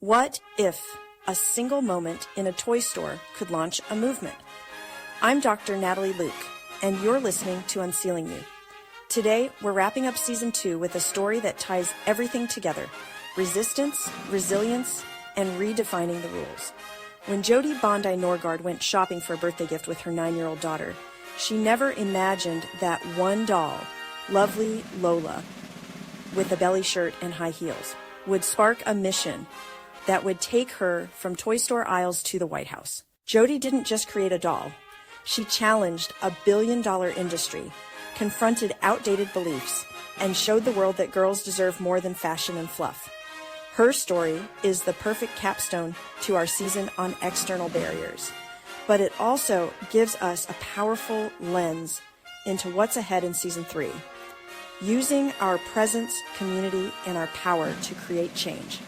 What if a single moment in a toy store could launch a movement? I'm Dr. Natalie Luke, and you're listening to UnCeiling You. Today, we're wrapping up Season 2 with a story that ties everything together: resistance, resilience, and redefining the rules. When Jodi Bondi Norgaard went shopping for a birthday gift with her 9-year-old daughter, she never imagined that one doll, lovely Lola, with a belly shirt and high heels, would spark a mission that would take her from toy store aisles to the White House. Jodi didn't just create a doll. She challenged a billion-dollar industry, confronted outdated beliefs, and showed the world that girls deserve more than fashion and fluff. Her story is the perfect capstone to our season on external barriers, but it also gives us a powerful lens into what's ahead in Season 3, using our presence, community, and our power to create change.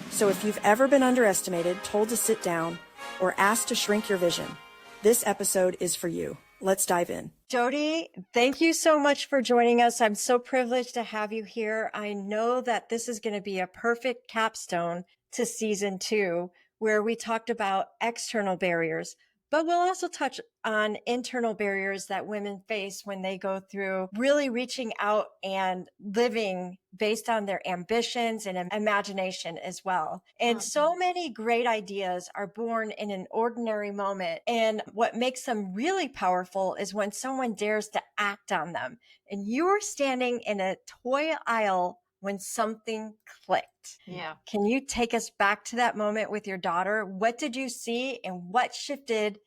So if you've ever been underestimated, told to sit down, or asked to shrink your vision, this episode is for you. Let's dive in. Jodi, thank you so much for joining us. I'm so privileged to have you here. I know that this is going to be a perfect capstone to Season 2, where we talked about external barriers, but we'll also touch on internal barriers that women face when they go through really reaching out and living based on their ambitions and imagination as well. And so many great ideas are born in an ordinary moment. And what makes them really powerful is when someone dares to act on them. And you were standing in a toy aisle when something clicked. Yeah. Can you take us back to that moment with your daughter? What did you see and what shifted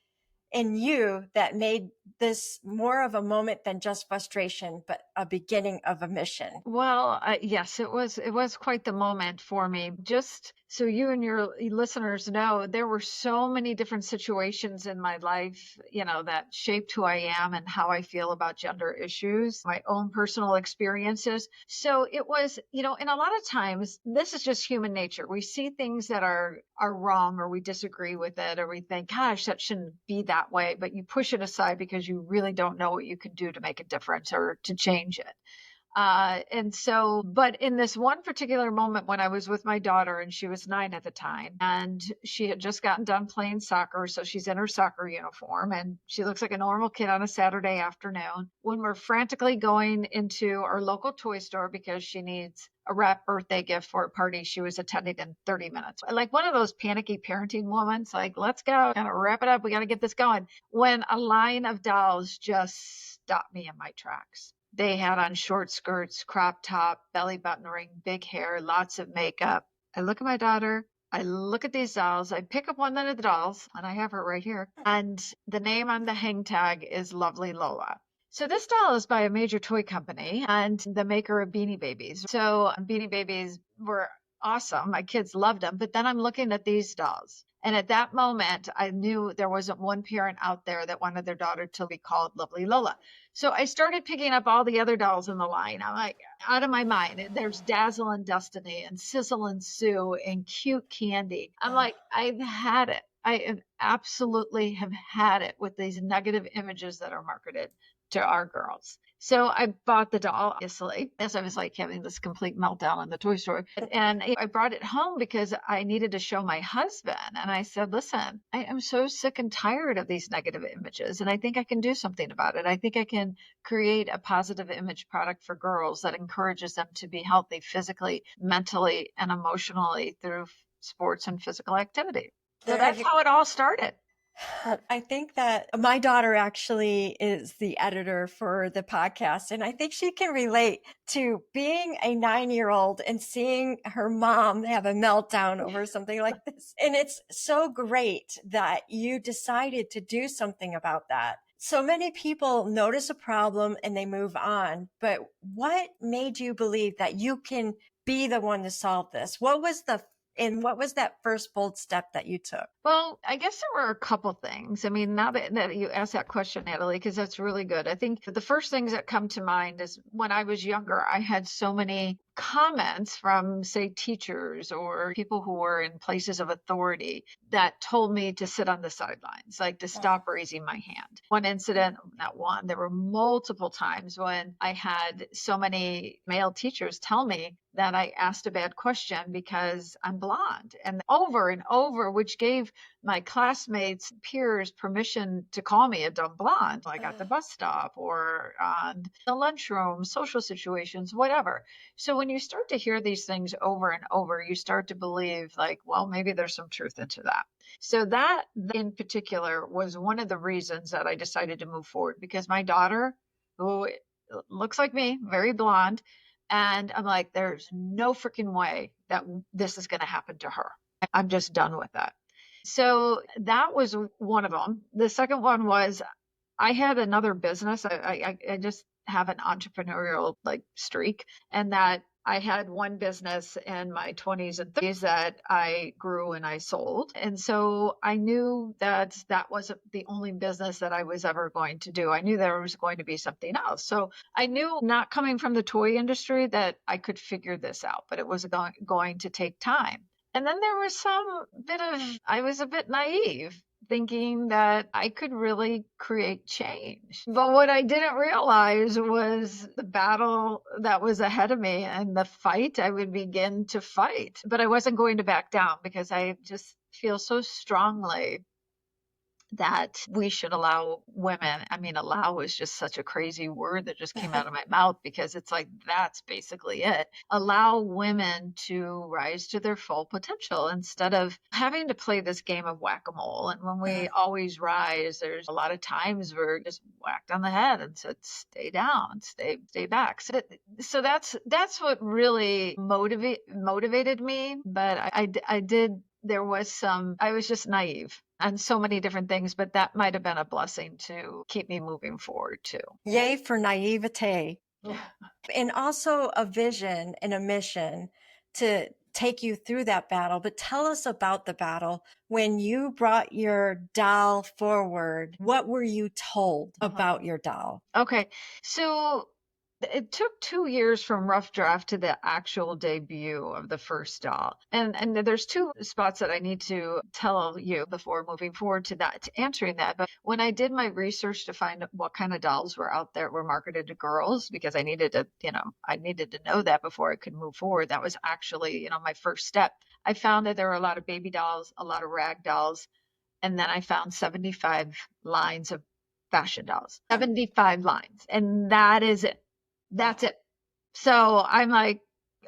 in you that made this more of a moment than just frustration, but a beginning of a mission? Well, yes, it was quite the moment for me. Just so you and your listeners know, there were so many different situations in my life, that shaped who I am and how I feel about gender issues, my own personal experiences. So it was, and a lot of times this is just human nature. We see things that are wrong, or we disagree with it, or we think, gosh, that shouldn't be that way, but you push it aside because you really don't know what you can do to make a difference or to change it. But in this one particular moment when I was with my daughter, and she was 9 at the time, and she had just gotten done playing soccer. So she's in her soccer uniform and she looks like a normal kid on a Saturday afternoon, when we're frantically going into our local toy store because she needs a wrap birthday gift for a party she was attending in 30 minutes. Like one of those panicky parenting moments, like, let's go, kind of wrap it up. We got to get this going. When a line of dolls just stopped me in my tracks. They had on short skirts, crop top, belly button ring, big hair, lots of makeup. I look at my daughter. I look at these dolls. I pick up one of the dolls, and I have her right here. And the name on the hang tag is Lovely Lola. So this doll is by a major toy company and the maker of Beanie Babies. So Beanie Babies were awesome. My kids loved them. But then I'm looking at these dolls. And at that moment, I knew there wasn't one parent out there that wanted their daughter to be called Lovely Lola. So I started picking up all the other dolls in the line. I'm like, out of my mind. There's Dazzle and Destiny and Sizzle and Sue and Cute Candy. I'm like, I've had it. I absolutely have had it with these negative images that are marketed to our girls. So I bought the doll, obviously, as I was like having this complete meltdown in the toy store. And I brought it home because I needed to show my husband. And I said, listen, I am so sick and tired of these negative images. And I think I can do something about it. I think I can create a positive image product for girls that encourages them to be healthy physically, mentally, and emotionally through sports and physical activity. So that's how it all started. I think that my daughter actually is the editor for the podcast, and I think she can relate to being a 9-year-old and seeing her mom have a meltdown over something like this. And it's so great that you decided to do something about that. So many people notice a problem and they move on, but what made you believe that you can be the one to solve this? What was that first bold step that you took? Well, I guess there were a couple things. I mean, now that you asked that question, Natalie, because that's really good. I think the first things that come to mind is when I was younger, I had so many comments from, say, teachers or people who were in places of authority that told me to sit on the sidelines, like to stop raising my hand. One incident, not one, there were multiple times when I had so many male teachers tell me that I asked a bad question because I'm blonde, and over, which gave my classmates, peers permission to call me a dumb blonde, like at the bus stop or on the lunchroom, social situations, whatever. So when you start to hear these things over and over, you start to believe like, well, maybe there's some truth into that. So that in particular was one of the reasons that I decided to move forward, because my daughter, who looks like me, very blonde, and I'm like, there's no freaking way that this is going to happen to her. I'm just done with that. So that was one of them. The second one was I had another business. I just have an entrepreneurial like streak, and that I had one business in my 20s and 30s that I grew and I sold. And so I knew that that wasn't the only business that I was ever going to do. I knew there was going to be something else. So I knew, not coming from the toy industry, that I could figure this out, but it was going to take time. And then there was I was a bit naive, thinking that I could really create change. But what I didn't realize was the battle that was ahead of me and the fight I would begin to fight. But I wasn't going to back down, because I just feel so strongly that we should allow women. I mean, allow is just such a crazy word that just came out of my mouth, because it's like, that's basically it. Allow women to rise to their full potential instead of having to play this game of whack-a-mole. And when we always rise, there's a lot of times we're just whacked on the head and said, stay down, stay back. So that's what really motivated me. But I did, there was I was just naive on so many different things, but that might have been a blessing to keep me moving forward too. Yay for naivete. And also a vision and a mission to take you through that battle. But tell us about the battle. When you brought your doll forward, what were you told about your doll? Okay. So it took 2 years from rough draft to the actual debut of the first doll. And there's two spots that I need to tell you before moving forward to answering that. But when I did my research to find what kind of dolls were out there, were marketed to girls, because I needed to know that before I could move forward. That was actually, my first step. I found that there were a lot of baby dolls, a lot of rag dolls. And then I found 75 lines of fashion dolls, 75 lines. And that is it. That's it. So I'm like,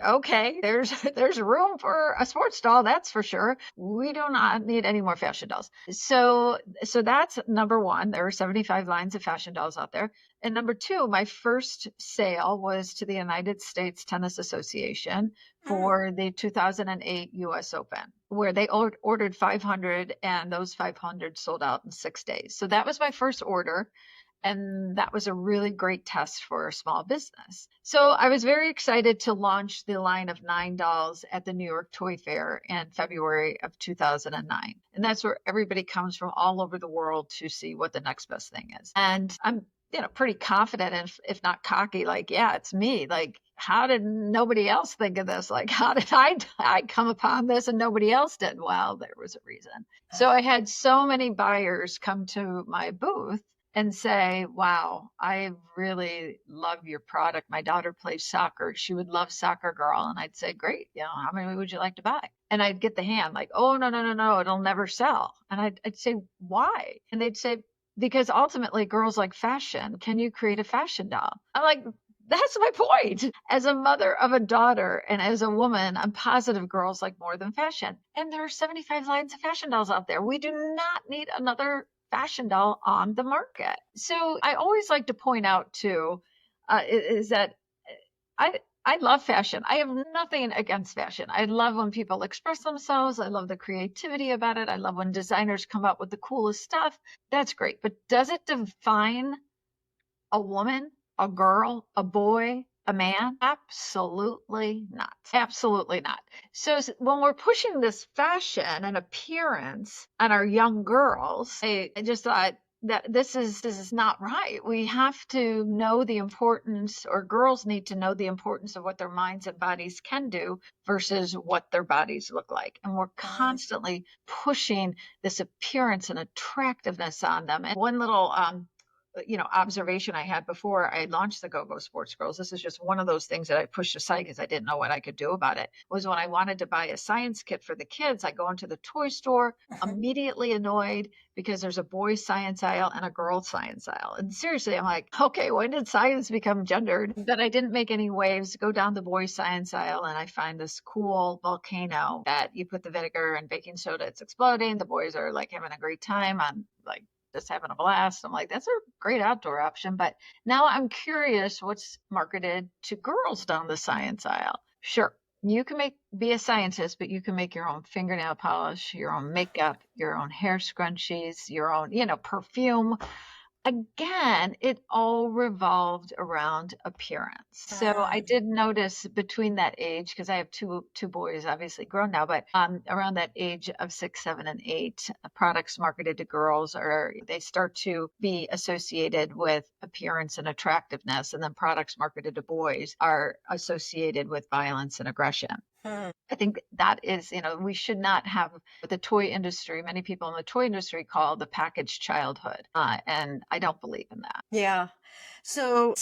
okay, there's room for a sports doll, that's for sure. We do not need any more fashion dolls. So that's number one. There are 75 lines of fashion dolls out there. And number two, my first sale was to the United States Tennis Association for the 2008 US Open, where they ordered 500, and those 500 sold out in 6 days. So that was my first order. And that was a really great test for a small business. So I was very excited to launch the line of 9 dolls at the New York Toy Fair in February of 2009. And that's where everybody comes from all over the world to see what the next best thing is. And I'm pretty confident, and if not cocky, like, yeah, it's me. Like, how did nobody else think of this? Like, how did I come upon this and nobody else did? Well, there was a reason. So I had so many buyers come to my booth and say, wow, I really love your product. My daughter plays soccer. She would love Soccer Girl. And I'd say, great, how many would you like to buy? And I'd get the hand like, oh, no, it'll never sell. And I'd say, why? And they'd say, because ultimately girls like fashion. Can you create a fashion doll? I'm like, that's my point. As a mother of a daughter and as a woman, I'm positive girls like more than fashion. And there are 75 lines of fashion dolls out there. We do not need another fashion doll on the market. So I always like to point out too, is that I love fashion. I have nothing against fashion. I love when people express themselves. I love the creativity about it. I love when designers come up with the coolest stuff. That's great. But does it define a woman, a girl, a boy, a man? Absolutely not. Absolutely not. So when we're pushing this fashion and appearance on our young girls, I just thought that this is not right. We have to know the importance, or girls need to know the importance of what their minds and bodies can do versus what their bodies look like. And we're constantly pushing this appearance and attractiveness on them. And one little observation I had before I launched the Go-Go Sports Girls. This is just one of those things that I pushed aside because I didn't know what I could do about it. Was when I wanted to buy a science kit for the kids, I go into the toy store, immediately annoyed because there's a boys science aisle and a girls science aisle. And seriously, I'm like, okay, when did science become gendered? But I didn't make any waves. Go down the boys science aisle and I find this cool volcano that you put the vinegar and baking soda, it's exploding. The boys are like having a great time. I'm like just having a blast. I'm like, that's a great outdoor option. But now I'm curious what's marketed to girls down the science aisle. Sure, you can be a scientist, but you can make your own fingernail polish, your own makeup, your own hair scrunchies, your own, perfume. Again, it all revolved around appearance. So I did notice between that age, because I have two boys, obviously grown now, but around that age of 6, 7, and 8, products marketed to girls they start to be associated with appearance and attractiveness, and then products marketed to boys are associated with violence and aggression. I think that is, we should not have what the toy industry, many people in the toy industry call the packaged childhood. And I don't believe in that. Yeah. So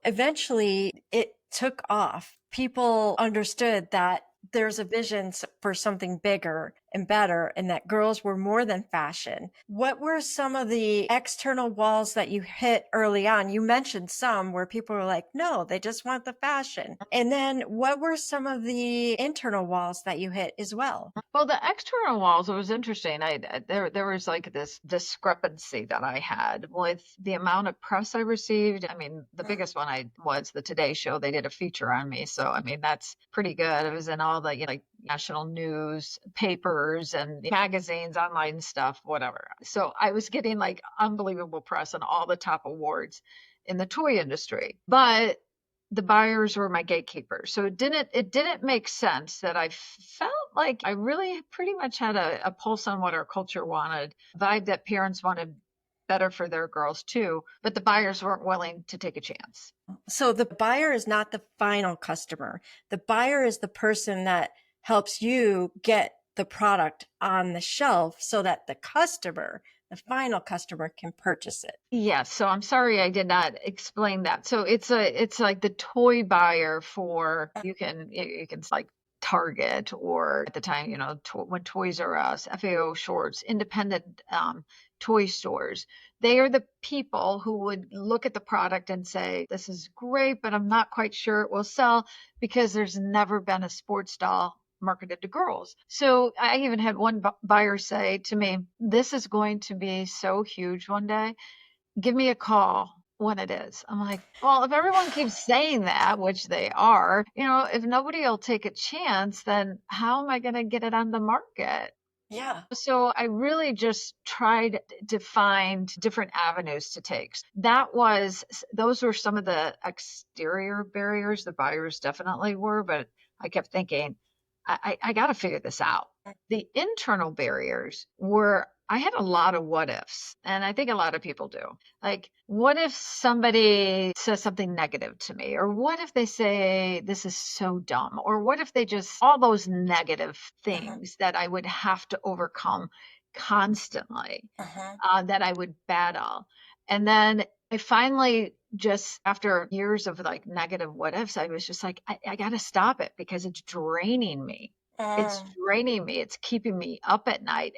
eventually it took off. People understood that there's a vision for something bigger and better, and that girls were more than fashion. What were some of the external walls that you hit early on? You mentioned some where people were like, no, they just want the fashion. And then what were some of the internal walls that you hit as well? Well, the external walls, it was interesting. There was like this discrepancy that I had with the amount of press I received. I mean, the biggest one was the Today Show. They did a feature on me. So, I mean, that's pretty good. It was in all the, like national news papers and magazines, online stuff, whatever. So I was getting like unbelievable press and all the top awards in the toy industry. But the buyers were my gatekeepers. So it didn't make sense that I felt like I really pretty much had a pulse on what our culture wanted, vibe that parents wanted better for their girls too, but the buyers weren't willing to take a chance. So the buyer is not the final customer. The buyer is the person that helps you get the product on the shelf so that the final customer can purchase it. Yes. So I'm sorry I did not explain that. So it's like the toy buyer for, you can like Target, or at the time, when Toys R Us, FAO Schwartz, independent toy stores. They are the people who would look at the product and say, this is great, but I'm not quite sure it will sell because there's never been a sports doll marketed to girls. So I even had one buyer say to me, this is going to be so huge one day. Give me a call when it is. I'm like, well, if everyone keeps saying that, which they are, if nobody will take a chance, then how am I going to get it on the market? Yeah. So I really just tried to find different avenues to take. Those were some of the exterior barriers. The buyers definitely were, but I kept thinking, I got to figure this out. The internal barriers were, I had a lot of what ifs, and I think a lot of people do. Like, what if somebody says something negative to me? Or what if they say, this is so dumb? Or what if they all those negative things that I would have to overcome constantly, that I would battle. And then I finally, just after years of like negative what ifs, I was just like, I got to stop it because it's draining me. It's draining me. It's keeping me up at night.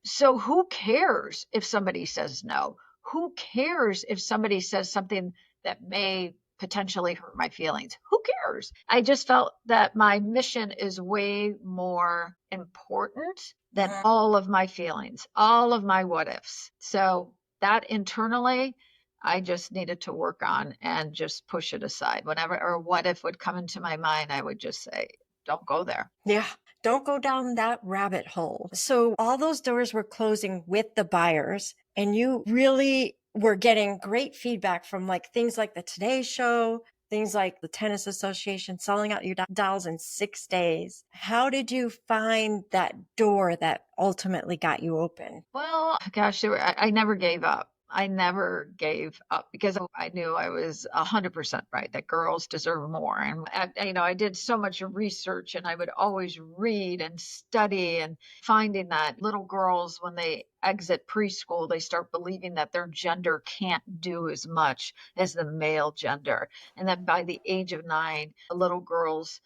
So who cares if somebody says no? Who cares if somebody says something that may potentially hurt my feelings? Who cares? I just felt that my mission is way more important than all of my feelings, all of my what ifs. So that internally, I just needed to work on and just push it aside. Whenever or what if would come into my mind, I would just say, don't go there. Yeah. Don't go down that rabbit hole. So all those doors were closing with the buyers, and you really were getting great feedback from things like the Today Show, things like the Tennis Association, selling out your dolls in 6 days. How did you find that door that ultimately got you open? Well, gosh, I never gave up. I never gave up because I knew I was 100% right, that girls deserve more. And, I did so much research, and I would always read and study, and finding that little girls, when they exit preschool, they start believing that their gender can't do as much as the male gender. And then by the age of 9, a little girl's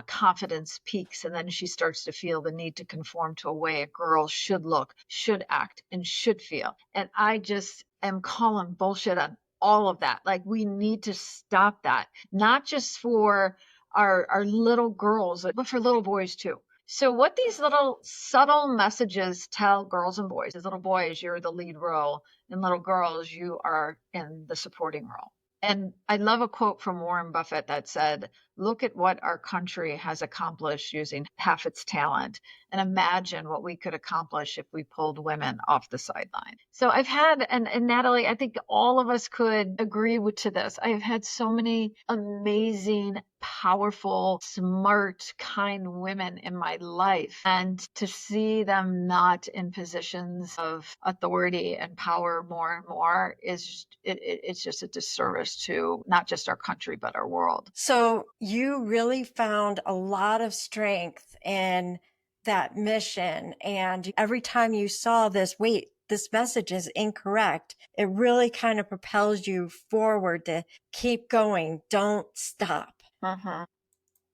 confidence peaks, and then she starts to feel the need to conform to a way a girl should look, should act, and should feel. And I just am calling bullshit on all of that. Like, we need to stop that, not just for our little girls, but for little boys too. So what these little subtle messages tell girls and boys is, little boys, you're the lead role, and little girls, you are in the supporting role. And I love a quote from Warren Buffett that said, look at what our country has accomplished using half its talent, and imagine what we could accomplish if we pulled women off the sideline. So I've had, and Natalie, I think all of us could agree to this. I've had so many amazing, powerful, smart, kind women in my life. And to see them not in positions of authority and power more and more is, it's just a disservice to not just our country, but our world. So you really found a lot of strength in that mission. And every time you saw this, wait, this message is incorrect, it really kind of propels you forward to keep going. Don't stop.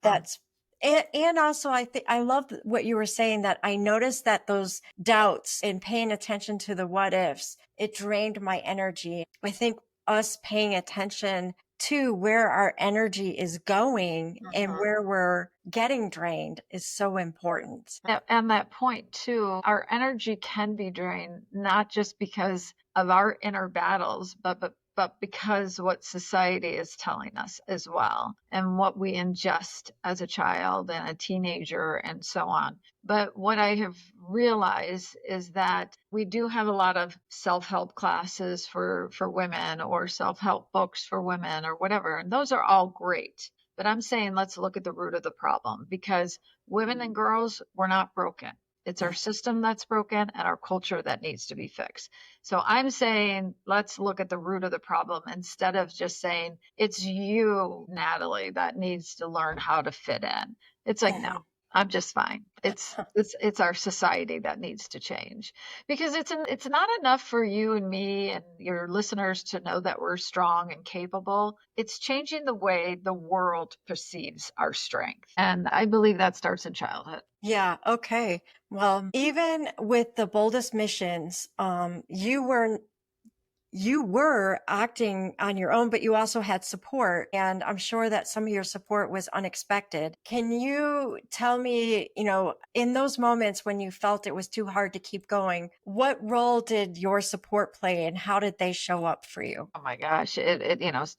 That's and also I think I love what you were saying, that I noticed that those doubts and paying attention to the what ifs, it drained my energy. I think us paying attention to where our energy is going and where we're getting drained is so important. And that point too, our energy can be drained, not just because of our inner battles, but because what society is telling us as well, and what we ingest as a child and a teenager and so on. But what I have realized is that we do have a lot of self-help classes for women, or self-help books for women, or whatever, and those are all great. But I'm saying, let's look at the root of the problem, because women and girls, we're not broken. It's our system that's broken and our culture that needs to be fixed. So I'm saying, let's look at the root of the problem, instead of just saying, it's you, Natalie, that needs to learn how to fit in. It's like, no, I'm just fine. It's our society that needs to change, because it's not enough for you and me and your listeners to know that we're strong and capable. It's changing the way the world perceives our strength. And I believe that starts in childhood. Yeah. Okay. Well, even with the boldest missions, you were acting on your own, but you also had support. And I'm sure that some of your support was unexpected. Can you tell me, in those moments when you felt it was too hard to keep going, what role did your support play, and how did they show up for you? Oh my gosh,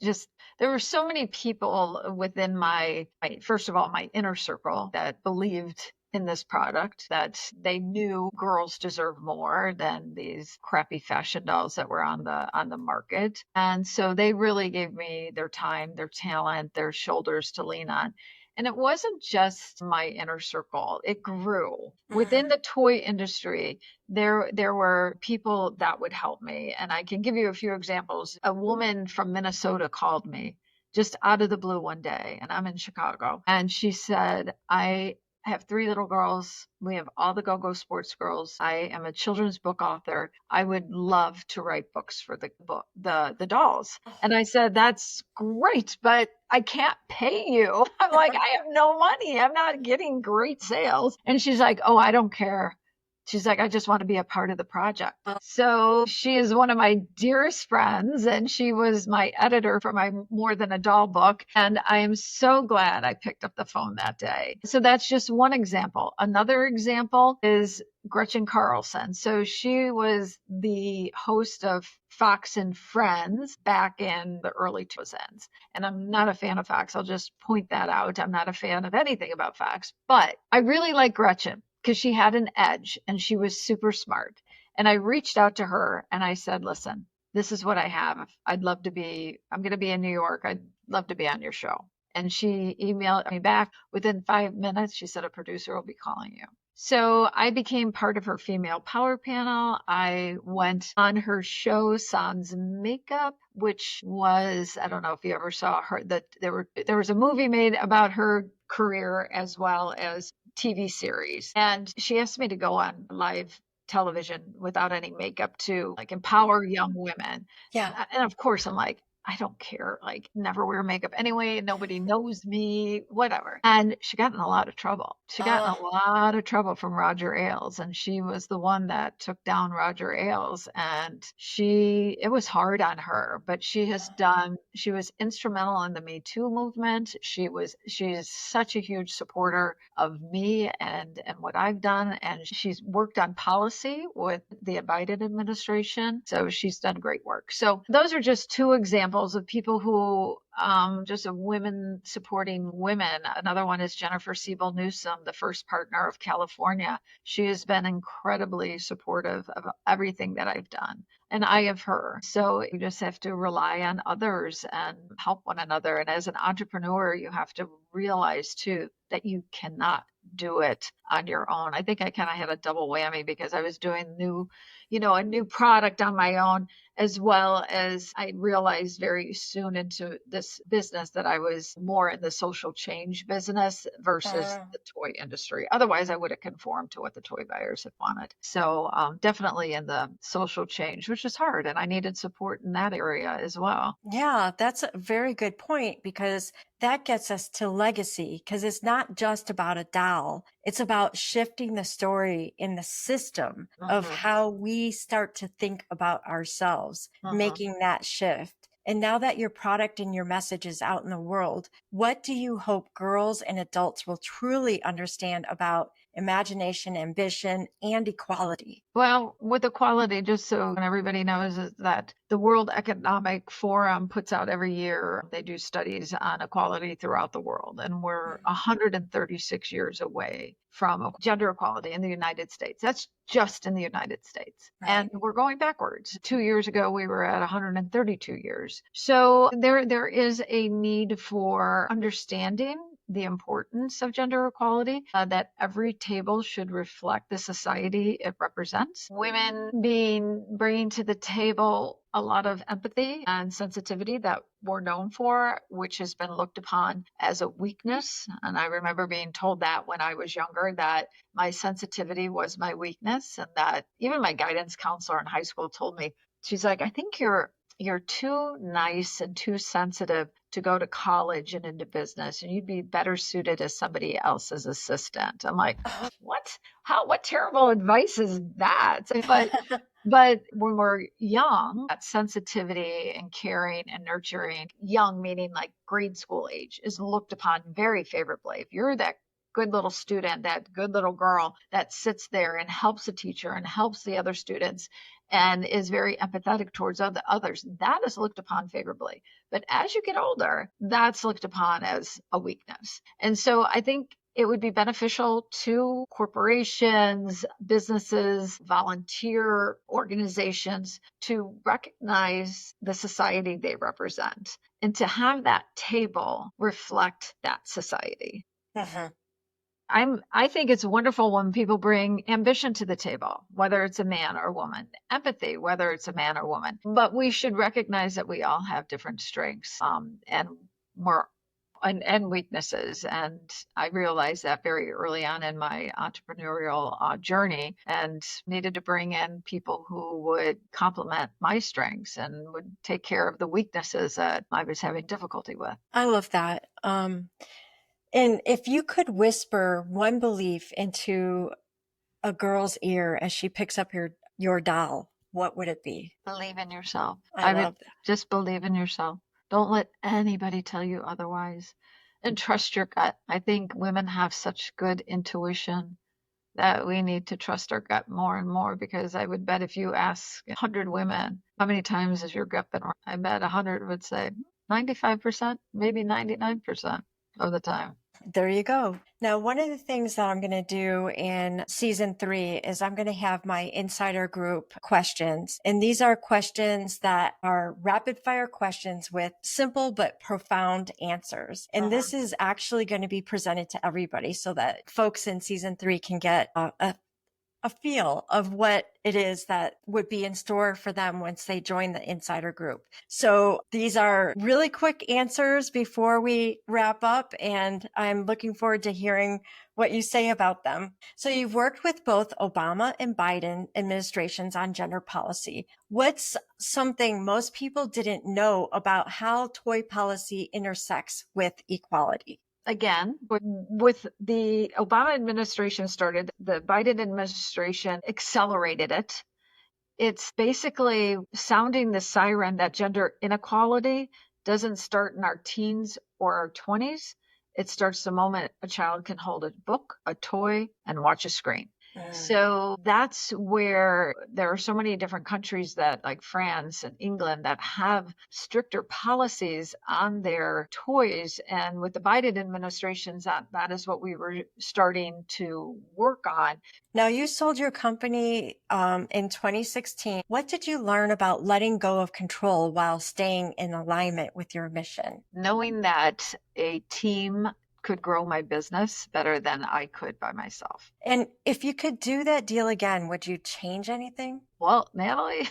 just, there were so many people within my first of all, my inner circle that believed in this product, that they knew girls deserve more than these crappy fashion dolls that were on the market. And so they really gave me their time, their talent, their shoulders to lean on. And it wasn't just my inner circle. It grew. Within the toy industry, there were people that would help me. And I can give you a few examples. A woman from Minnesota called me just out of the blue one day, and I'm in Chicago. And she said, I have 3 little girls. We have all the Go-Go Sports girls. I am a children's book author. I would love to write books for the dolls. And I said, that's great, but I can't pay you. I'm like, I have no money. I'm not getting great sales. And she's like, oh, I don't care. She's like, I just want to be a part of the project. So she is one of my dearest friends, and she was my editor for my More Than a Doll book. And I am so glad I picked up the phone that day. So that's just one example. Another example is Gretchen Carlson. So she was the host of Fox and Friends back in the early 2000s. And I'm not a fan of Fox. I'll just point that out. I'm not a fan of anything about Fox, but I really like Gretchen, because she had an edge and she was super smart. And I reached out to her and I said, listen, this is what I have. I'm going to be in New York. I'd love to be on your show. And she emailed me back within 5 minutes. She said, a producer will be calling you. So I became part of her female power panel. I went on her show Sans Makeup, which was, I don't know if you ever saw her, that there was a movie made about her career as well as TV series. And she asked me to go on live television without any makeup to like empower young women. Yeah. And of course I'm like, I don't care, like never wear makeup anyway, nobody knows me, whatever. And she got in a lot of trouble. She got in Oh, a lot of trouble from Roger Ailes, and she was the one that took down Roger Ailes. And it was hard on her, but she was instrumental in the Me Too movement. She is such a huge supporter of me and what I've done. And she's worked on policy with the Biden administration. So she's done great work. So those are just two examples of people who just of women supporting women. Another one is Jennifer Siebel Newsom, the first partner of California. She has been incredibly supportive of everything that I've done, and I of her. So you just have to rely on others and help one another. And as an entrepreneur, you have to realize too that you cannot do it on your own. I think I kind of had a double whammy because I was doing a new product on my own, as well as I realized very soon into this business that I was more in the social change business versus uh, the toy industry. Otherwise, I would have conformed to what the toy buyers had wanted. So definitely in the social change, which is hard. And I needed support in that area as well. yeah, that's a very good point because that gets us to legacy because it's not just about a doll. It's about shifting the story in the system of Mhm, how we start to think about ourselves, mhm. making that shift. And now that your product and your message is out in the world, what do you hope girls and adults will truly understand about imagination, ambition, and equality? Well, with equality, just so everybody knows, is that the World Economic Forum puts out every year, they do studies on equality throughout the world, and we're 136 years away from gender equality in the United States. That's just in the United States. And Right. we're going backwards. 2 years ago, we were at 132 years. So there is a need for understanding the importance of gender equality, that every table should reflect the society it represents. Women bringing to the table a lot of empathy and sensitivity that we're known for, which has been looked upon as a weakness. And I remember being told that when I was younger, that my sensitivity was my weakness, and that even my guidance counselor in high school told me, she's like, I think you're too nice and too sensitive to go to college and into business, and you'd be better suited as somebody else's assistant. I'm like, what? What terrible advice is that? But when we're young, that sensitivity and caring and nurturing, young meaning like grade school age, is looked upon very favorably. If you're that good little student, that good little girl that sits there and helps a teacher and helps the other students and is very empathetic towards others, that is looked upon favorably. But as you get older, that's looked upon as a weakness. And so I think it would be beneficial to corporations, businesses, volunteer organizations to recognize the society they represent and to have that table reflect that society. Mhm. I think it's wonderful when people bring ambition to the table, whether it's a man or woman, empathy, whether it's a man or woman. But we should recognize that we all have different strengths, and more and weaknesses. And I realized that very early on in my entrepreneurial journey, and needed to bring in people who would complement my strengths and would take care of the weaknesses that I was having difficulty with. I love that. And if you could whisper one belief into a girl's ear as she picks up your doll, what would it be? Believe in yourself. I I would love that. just believe in yourself. Don't let anybody tell you otherwise. And trust your gut. I think women have such good intuition that we need to trust our gut more and more, because I would bet if you ask 100 women, how many times has your gut been right? I bet 100 would say 95%, maybe 99% of the time. There you go. Now, one of the things that I'm going to do in season 3 is I'm going to have my insider group questions. And these are questions that are rapid fire questions with simple but profound answers. And this is actually going to be presented to everybody so that folks in season 3 can get a feel of what it is that would be in store for them once they join the insider group. So these are really quick answers before we wrap up, and I'm looking forward to hearing what you say about them. So you've worked with both Obama and Biden administrations on gender policy. What's something most people didn't know about how toy policy intersects with equality? Again, with the Obama administration started, the Biden administration accelerated it. It's basically sounding the siren that gender inequality doesn't start in our teens or our 20s. It starts the moment a child can hold a book, a toy, and watch a screen. So that's where there are so many different countries that, like France and England, that have stricter policies on their toys. And with the Biden administrations, that is what we were starting to work on. Now, you sold your company in 2016. What did you learn about letting go of control while staying in alignment with your mission? Knowing that a team could grow my business better than I could by myself. And if you could do that deal again, would you change anything? Well, Natalie,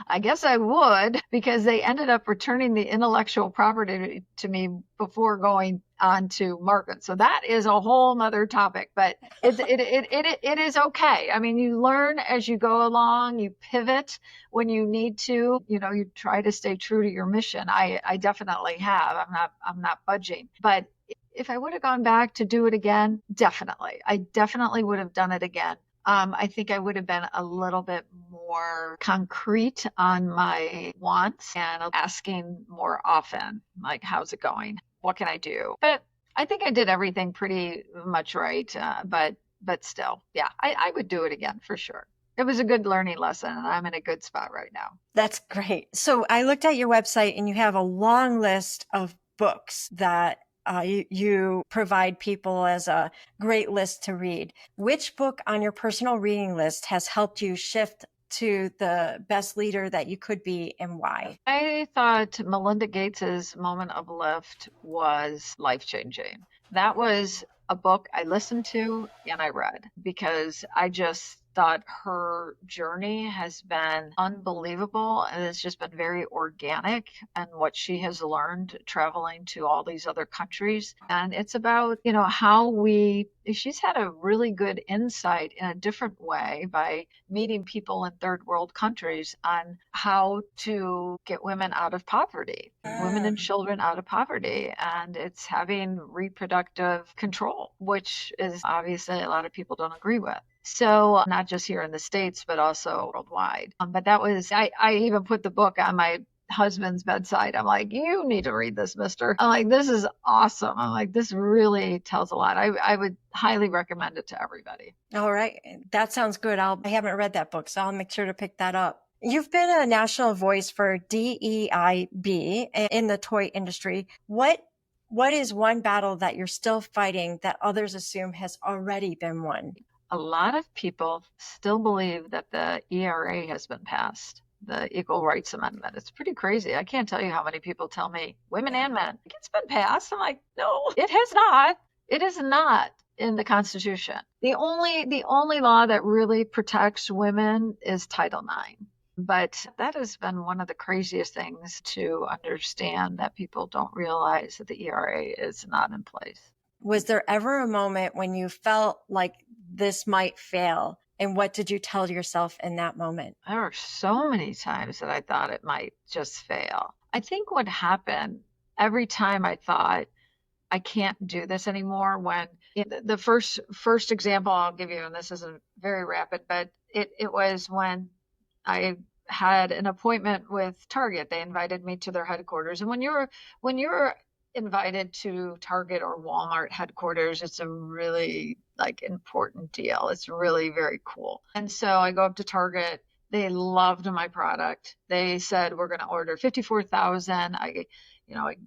I guess I would, because they ended up returning the intellectual property to me before going on to market. So that is a whole nother topic, but it is okay. I mean, you learn as you go along, you pivot when you need to, you try to stay true to your mission. I definitely have. I'm not budging, but if I would have gone back to do it again, definitely. I definitely would have done it again. I think I would have been a little bit more concrete on my wants and asking more often, like, how's it going? What can I do? But I think I did everything pretty much right. But still, yeah, I would do it again for sure. It was a good learning lesson, and I'm in a good spot right now. That's great. So I looked at your website, and you have a long list of books that you provide people as a great list to read. Which book on your personal reading list has helped you shift to the best leader that you could be, and why? I thought Melinda Gates's Moment of Lift was life-changing. That was a book I listened to and I read because I just thought her journey has been unbelievable, and it's just been very organic, and what she has learned traveling to all these other countries. And it's about, how she's had a really good insight in a different way by meeting people in third world countries on how to get women out of poverty, women and children out of poverty. And it's having reproductive control, which is obviously a lot of people don't agree with. So not just here in the States, but also worldwide. But that was, I even put the book on my husband's bedside. I'm like, you need to read this, mister. I'm like, this is awesome. I'm like, this really tells a lot. I would highly recommend it to everybody. All right. That sounds good. I haven't read that book, so I'll make sure to pick that up. You've been a national voice for DEIB in the toy industry. What is one battle that you're still fighting that others assume has already been won? A lot of people still believe that the ERA has been passed, the Equal Rights Amendment. It's pretty crazy. I can't tell you how many people tell me, women and men, it's been passed. I'm like, no, it has not. It is not in the Constitution. The only law that really protects women is Title IX. But that has been one of the craziest things to understand, that people don't realize that the ERA is not in place. Was there ever a moment when you felt like this might fail? And what did you tell yourself in that moment? There were so many times that I thought it might just fail. I think what happened every time I thought I can't do this anymore, when the first example I'll give you, and this isn't very rapid, but it was when I had an appointment with Target. They invited me to their headquarters. And when you're invited to Target or Walmart headquarters, it's a really important deal. It's really very cool. And so I go up to Target. They loved my product. They said, we're going to order 54,000. I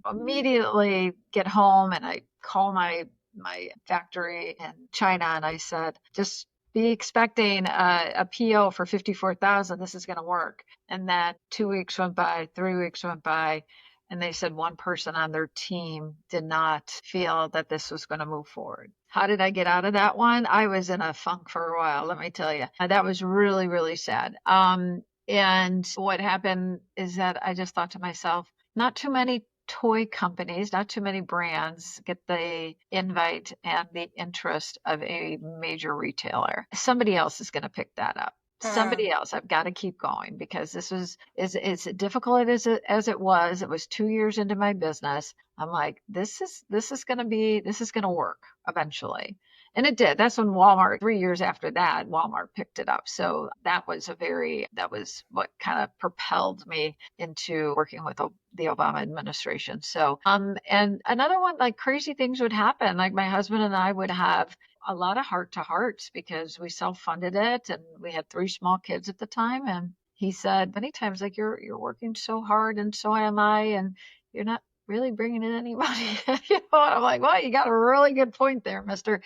immediately get home and I call my my factory in China, and I said, just be expecting a PO for $54,000. This is going to work. And then 2 weeks went by, 3 weeks went by, and they said one person on their team did not feel that this was going to move forward. How did I get out of that one? I was in a funk for a while, let me tell you. That was really, really sad. And what happened is that I just thought to myself, not too many toy companies, not too many brands get the invite and the interest of a major retailer. Somebody else is going to pick that up. Somebody else. I've got to keep going, because this was as difficult as it was. It was 2 years into my business. I'm like, this is going to work eventually. And it did. That's when Walmart, 3 years after that, Walmart picked it up. So that was what kind of propelled me into working with the Obama administration. So, and another one, like crazy things would happen. Like my husband and I would have a lot of heart-to-hearts because we self-funded it, and we had 3 small kids at the time. And he said many times, like, you're working so hard, and so am I, and you're not really bringing in any money. You know, and I'm like, well, you got a really good point there, mister.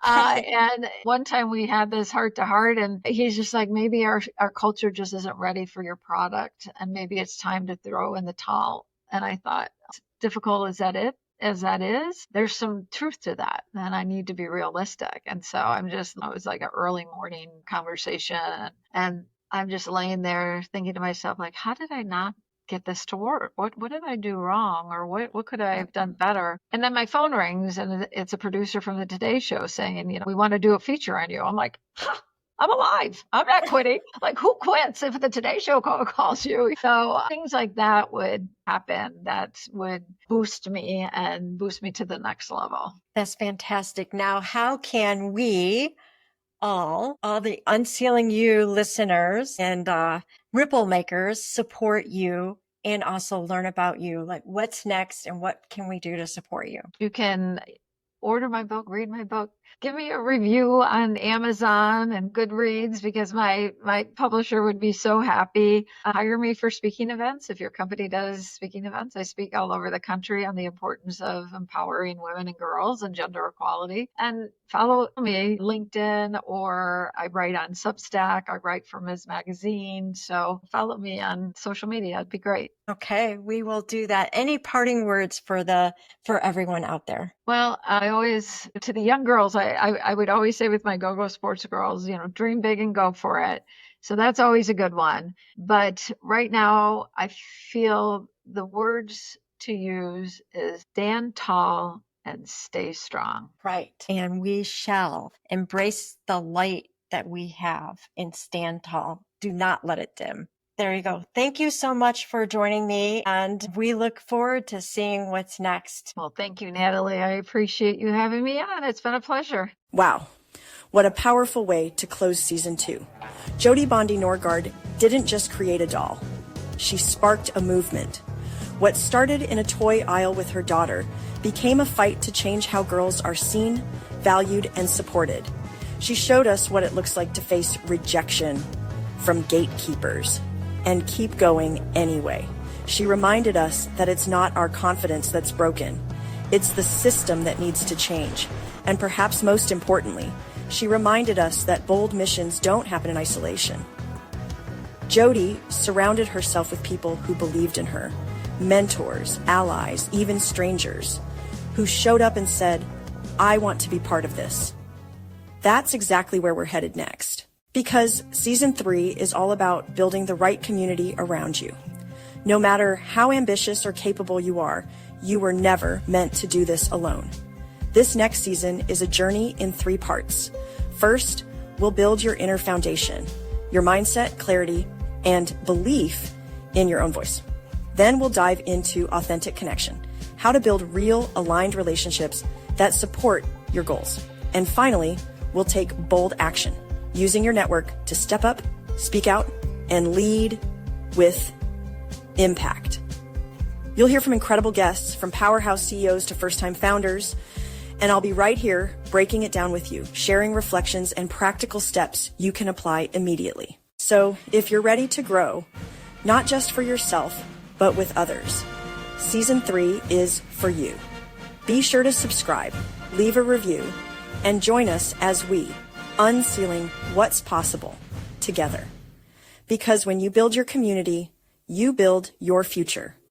And one time we had this heart-to-heart, and he's just like, maybe our culture just isn't ready for your product, and maybe it's time to throw in the towel. And I thought, difficult as that is, there's some truth to that, and I need to be realistic. And so it was like an early morning conversation, and I'm just laying there thinking to myself, like, how did I not get this to work? What did I do wrong, or what could I have done better? And then my phone rings, and it's a producer from the Today Show saying, we want to do a feature on you. I'm like, I'm alive. I'm not quitting. Like, who quits if the Today Show calls you? So things like that would happen that would boost me to the next level. That's fantastic. Now, how can we all the UnCeiling You listeners and ripple makers support you and also learn about you? Like, what's next, and what can we do to support you? You can order my book, read my book, give me a review on Amazon and Goodreads, because my publisher would be so happy. Hire me for speaking events. If your company does speaking events, I speak all over the country on the importance of empowering women and girls and gender equality. And follow me LinkedIn, or I write on Substack. I write for Ms. Magazine. So follow me on social media. It'd be great. Okay, we will do that. Any parting words for everyone out there? Well, I always, to the young girls, I would always say with my Go-Go Sports girls, dream big and go for it. So that's always a good one. But right now, I feel the words to use is stand tall and stay strong. Right. And we shall embrace the light that we have and stand tall. Do not let it dim. There you go. Thank you so much for joining me, and we look forward to seeing what's next. Well, thank you, Natalie. I appreciate you having me on. It's been a pleasure. Wow. What a powerful way to close season 2. Jodi Bondi Norgaard didn't just create a doll. She sparked a movement. What started in a toy aisle with her daughter became a fight to change how girls are seen, valued, and supported. She showed us what it looks like to face rejection from gatekeepers and keep going anyway. She reminded us that it's not our confidence that's broken. It's the system that needs to change. And perhaps most importantly, she reminded us that bold missions don't happen in isolation. Jodi surrounded herself with people who believed in her, mentors, allies, even strangers, who showed up and said, I want to be part of this. That's exactly where we're headed next. Because season 3 is all about building the right community around you. No matter how ambitious or capable you are, you were never meant to do this alone. This next season is a journey in 3 parts. First, we'll build your inner foundation, your mindset, clarity, and belief in your own voice. Then we'll dive into authentic connection, how to build real, aligned relationships that support your goals. And finally, we'll take bold action, using your network to step up, speak out, and lead with impact. You'll hear from incredible guests, from powerhouse CEOs to first-time founders, and I'll be right here breaking it down with you, sharing reflections and practical steps you can apply immediately. So if you're ready to grow, not just for yourself, but with others, season 3 is for you. Be sure to subscribe, leave a review, and join us as we unsealing what's possible together. Because when you build your community, you build your future.